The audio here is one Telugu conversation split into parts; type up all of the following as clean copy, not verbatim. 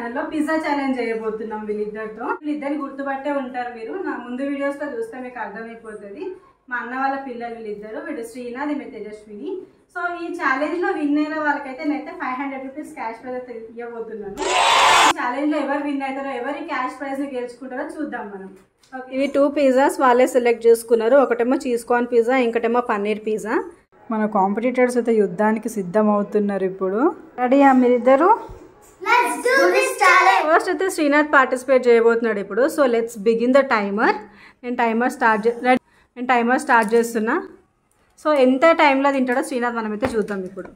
ఛానల్లో పిజ్జా ఛాలెంజ్ చేయబోతున్నాం వీళ్ళిద్దరిని గుర్తుపట్టే ఉంటారు మీరు. నా ముందు వీడియోస్లో చూస్తే మీకు అర్థమైపోతుంది. మా అన్న వాళ్ళ పిల్లలు వీళ్ళిద్దరు, వీడు శ్రీనాథ్, ఈమె తేజస్విని. సో ఈ ఛాలెంజ్లో విన్ అయిన వాళ్ళకైతే నేనైతే 500 రూపీస్ క్యాష్ ప్రైజ్ అయితే ఇవ్వబోతున్నాను. ఈ ఛాలెంజ్లో ఎవరు విన్ అవుతారో, ఎవరి క్యాష్ ప్రైజ్ని గెలుచుకుంటారో చూద్దాం మనం. ఇవి 2 పిజ్జాస్ వాళ్ళే సెలెక్ట్ చేసుకున్నారు. ఒకటేమో చీజ్ కార్న్ పిజ్జా, ఇంకటేమో పన్నీర్ పిజ్జా. మన కాంపిటీటర్స్ అయితే యుద్ధానికి సిద్ధం అవుతున్నారు. ఇప్పుడు రెడీయా మీరిద్దరు? ఫస్ట్ అయితే శ్రీనాథ్ పార్టిసిపేట్ చేయబోతున్నాడు ఇప్పుడు. So let's begin the timer. నేను టైమర్ స్టార్ట్ చేస్తున్నా. సో ఎంత టైంలో తింటాడో శ్రీనాథ్ మనమైతే చూద్దాం ఇప్పుడు.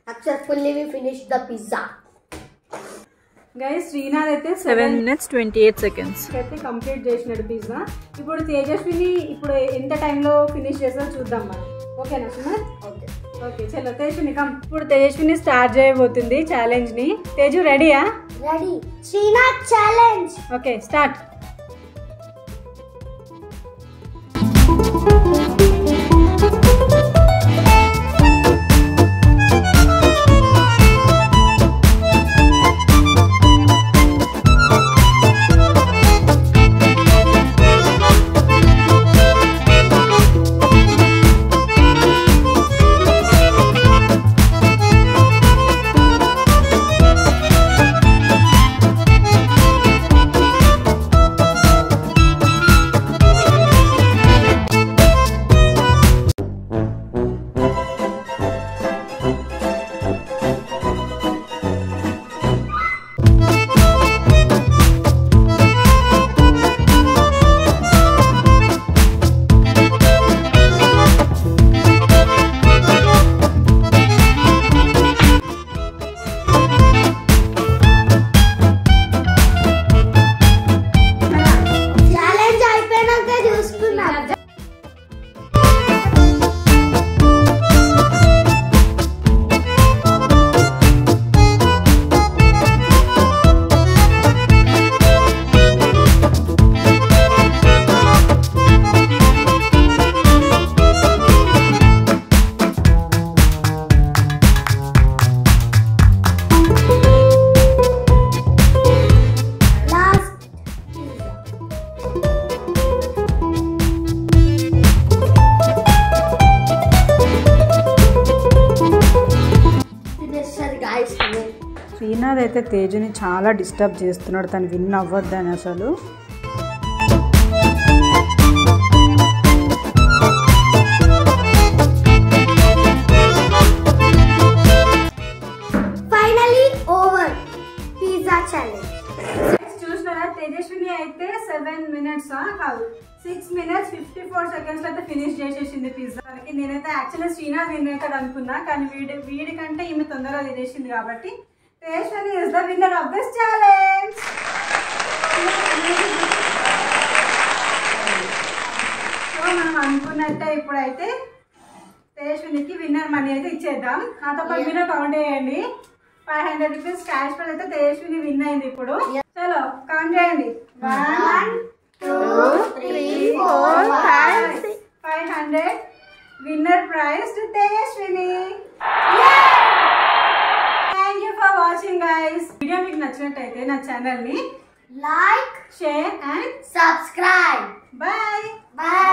Successfully we finished the pizza. Guys Srinath అయితే 7 minutes 28 seconds అయితే కంప్లీట్ చేసినాడు పిజ్జా. ఇప్పుడు తేజస్విని ఇప్పుడు ఎంత టైంలో ఫినిష్ చేస్తారో చూద్దాం మనం. ఓకేనా శ్రీనాథ్? ఓకే చలో తేజస్విని కమ్. ఇప్పుడు తేజస్విని స్టార్ట్ చేయబోతుంది ఛాలెంజ్ ని. తేజు రెడీయా? Ready. Srinath challenge. Okay start. Srinath అయితే తేజుని చాలా డిస్టర్బ్ చేస్తున్నాడు, తను విన్ అవ్వద్దని అసలు. Finally over. Pizza challenge. చూసినారా, తేజస్విని అయితే 7 minutes కాదు 6 minutes 54 seconds అయితే ఫినిష్ చేసేసింది పిజ్జా. నేనైతే యాక్చువల్లీ శ్రీనాథ్ విన్ అవుతాడు అనుకున్నా, కానీ వీడి కంటే ఈమె తొందరగా తినేసింది కాబట్టి Tejaswini is the winner of this challenge. So మనం అనుకున్నట్టే ఇప్పుడైతే తేజస్వినికి విన్నర్ మనీ అయితే ఇచ్చేద్దాం. నాతో పాటు మీరు కౌంట్ చేయండి. 500 రూపీస్ క్యాష్ ప్రైజ్ అయితే తేజస్విని విన్ అయింది. ఇప్పుడు చలో కౌంట్ చేయండి. 1 2 3 4 5 500 winner prize to Tejaswini. Thank you for watching guys. Video మీకు నచ్చినట్టయితే నా ఛానల్ ని Like, share and subscribe. Bye. Bye.